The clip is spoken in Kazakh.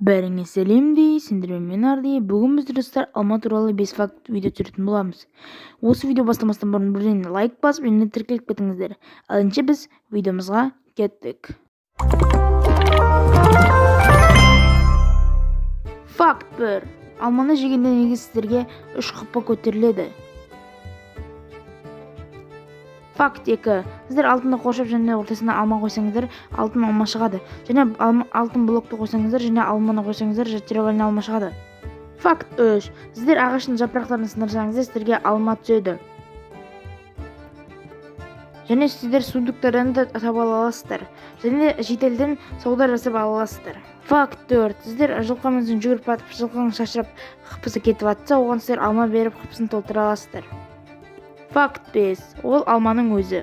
Бәріңе сәлемдей, сендермен мен Арди. Бүгін біз достар алма туралы 5 факт видео түсіретін боламыз. Осы видео бастамастан бұрын бірден лайк басып, және тіркеліп кетіңіздер. Ал енді біз видеомызға кеттік. Факт 1. Алманы жегенде неге сіздерге 3 қыппа көтеріледі? Факт 2. Сіздер алтынды қоршап және ортасына алма қойсаңыздар, алтын алма шығады. Және алтын блокты қойсаңыздар, және алманы қойсаңыздар, жеребальный алма шығады. Факт 3. Сіздер ағаштың жапырақтарын сындырсаңыздар, сіздерге алма түседі. Және сіздер сундуктардан да таба аласыздар. Және шетелден сауда жасап ала аласыздар. Факт 4. Сіздер жылқыңыздың жүгіріп батып, жылқының шашырап, қыпысы кетіп жатса, оған сіздер алма беріп, қыпысын толтыра аласыздар. Факт 5. Ол алманың өзі.